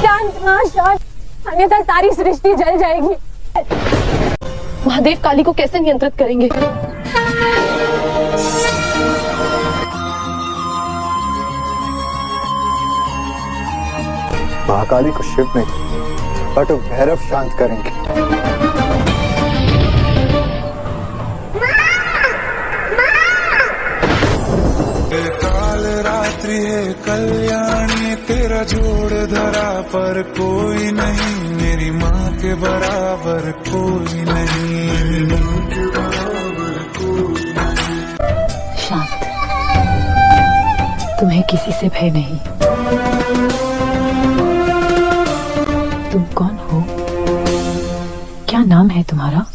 शांत माँ शांत, अन्यथा सारी सृष्टि जल जाएगी। महादेव काली को कैसे नियंत्रित करेंगे? महाकाली को शिव नहीं बट भैरव शांत करेंगे। काल रात्रि है कल्याणी, तेरा जोड़ धरा पर कोई नहीं, मेरी माँ के बराबर कोई नहीं। शांत, तुम्हें किसी से भय नहीं। तुम कौन हो? क्या नाम है तुम्हारा?